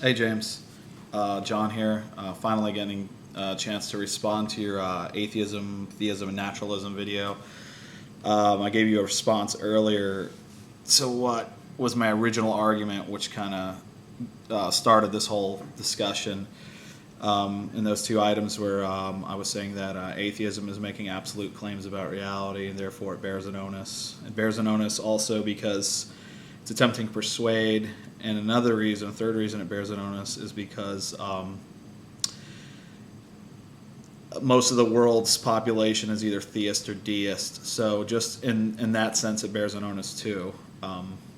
Hey James, John here. Finally getting a chance to respond to your atheism, theism, and naturalism video. I gave you a response earlier. So what was my original argument, which kind of started this whole discussion? In those two items where I was saying that atheism is making absolute claims about reality and therefore it bears an onus. It bears an onus also because it's attempting to persuade, and another reason, a third reason it bears an onus is because most of the world's population is either theist or deist. So just in that sense it bears an onus too,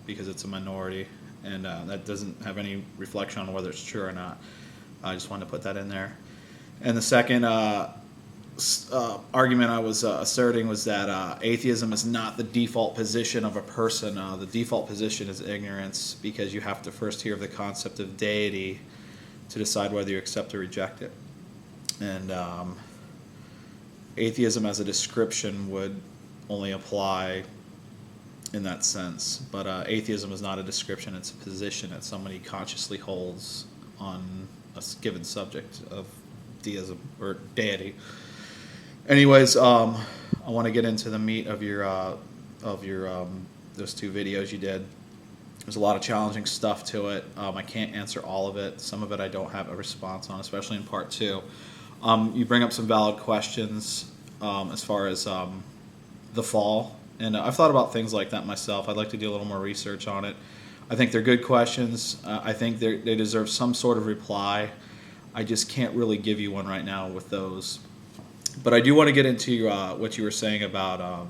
because it's a minority, and that doesn't have any reflection on whether it's true or not. I just wanted to put that in there. And the second argument I was asserting was that atheism is not the default position of a person. The default position is ignorance, because you have to first hear of the concept of deity to decide whether you accept or reject it. And atheism as a description would only apply in that sense. But atheism is not a description, it's a position that somebody consciously holds on a given subject of deism or deity. Anyways, I want to get into the meat of your those two videos you did. There's a lot of challenging stuff to it. I can't answer all of it. Some of it I don't have a response on, especially in part two. You bring up some valid questions as far as the fall, and I've thought about things like that myself. I'd like to do a little more research on it. I think they're good questions. I think they deserve some sort of reply. I just can't really give you one right now with those. But I do want to get into what you were saying about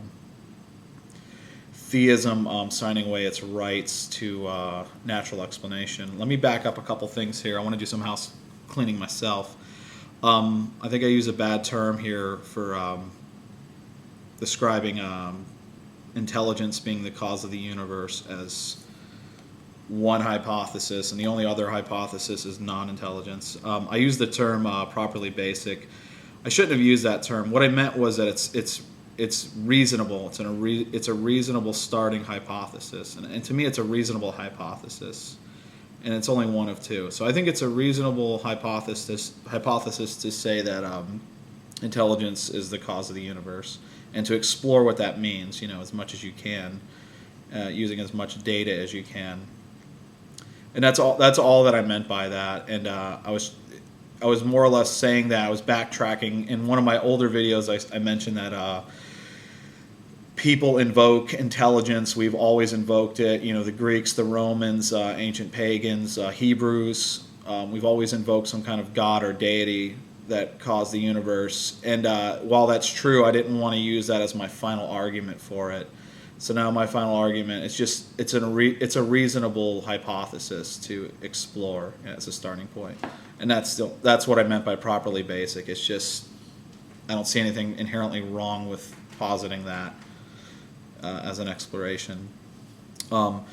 theism signing away its rights to natural explanation. Let me back up a couple things here. I want to do some house cleaning myself. I think I use a bad term here for describing intelligence being the cause of the universe as one hypothesis, and the only other hypothesis is non-intelligence. I use the term properly basic. I shouldn't have used that term. What I meant was that it's reasonable. It's a reasonable starting hypothesis, and to me, it's a reasonable hypothesis, and it's only one of two. So I think it's a reasonable hypothesis to say that intelligence is the cause of the universe, and to explore what that means, as much as you can, using as much data as you can. And that's all that I meant by that. And I was more or less saying that. I was backtracking. In one of my older videos, I mentioned that people invoke intelligence. We've always invoked it. The Greeks, the Romans, ancient pagans, Hebrews. We've always invoked some kind of god or deity that caused the universe. And while that's true, I didn't want to use that as my final argument for it. So now my final argument is it's a reasonable hypothesis to explore as a starting point, and that's what I meant by properly basic. It's just I don't see anything inherently wrong with positing that as an exploration. The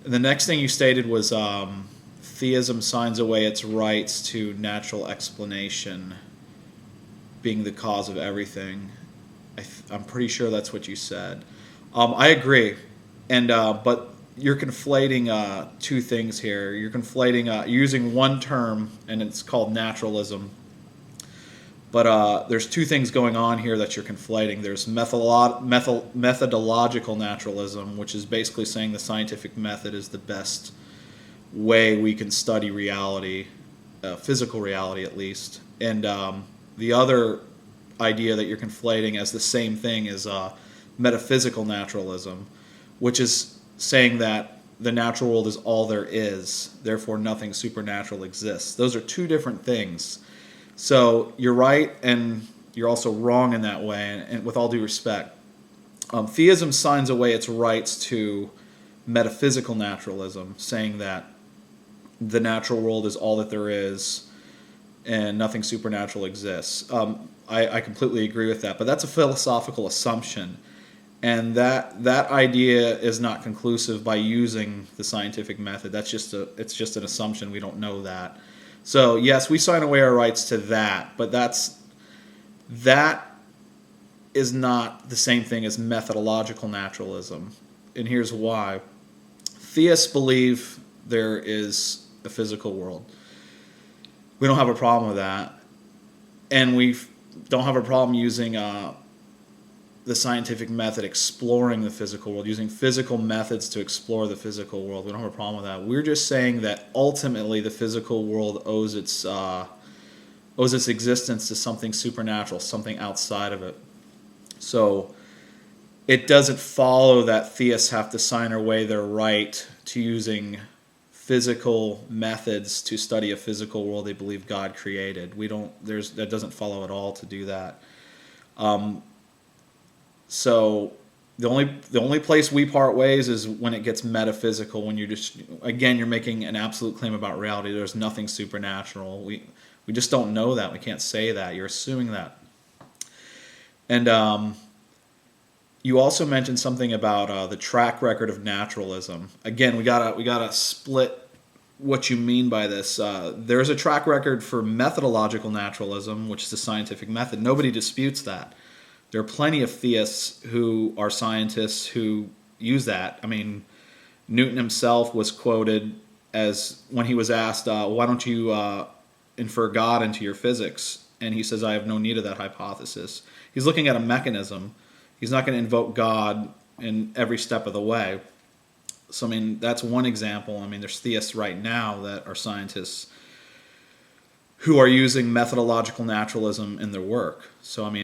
next thing you stated was theism signs away its rights to natural explanation being the cause of everything. I'm pretty sure that's what you said. I agree, and but you're conflating two things here. You're conflating using one term, and it's called naturalism. But there's two things going on here that you're conflating. There's methodological naturalism, which is basically saying the scientific method is the best way we can study reality, physical reality at least. And the other idea that you're conflating as the same thing is metaphysical naturalism, which is saying that the natural world is all there is, therefore nothing supernatural exists. Those are two different things. So you're right, and you're also wrong in that way, and with all due respect. Theism signs away its rights to metaphysical naturalism, saying that the natural world is all that there is, and nothing supernatural exists. I completely agree with that, but that's a philosophical assumption. And that idea is not conclusive by using the scientific method. It's just an assumption. We don't know that. So yes, we sign away our rights to that, but that is not the same thing as methodological naturalism. And here's why. Theists believe there is a physical world. We don't have a problem with that. And we don't have a problem using the scientific method exploring the physical world, using physical methods to explore the physical world. We don't have a problem with that. We're just saying that ultimately the physical world owes its existence to something supernatural, something outside of it. So it doesn't follow that theists have to sign away their right to using physical methods to study a physical world they believe God created. That doesn't follow at all to do that. So the only place we part ways is when it gets metaphysical, when you're making an absolute claim about reality. There's nothing supernatural. We just don't know that. We can't say that. You're assuming that. And you also mentioned something about the track record of naturalism. Again, we gotta split what you mean by this. There's a track record for methodological naturalism, which is the scientific method. Nobody disputes that. There are plenty of theists who are scientists who use that. I mean, Newton himself was quoted as when he was asked, why don't you infer God into your physics? And he says, I have no need of that hypothesis. He's looking at a mechanism. He's not going to invoke God in every step of the way. So, I mean, that's one example. I mean, there's theists right now that are scientists who are using methodological naturalism in their work. So, I mean,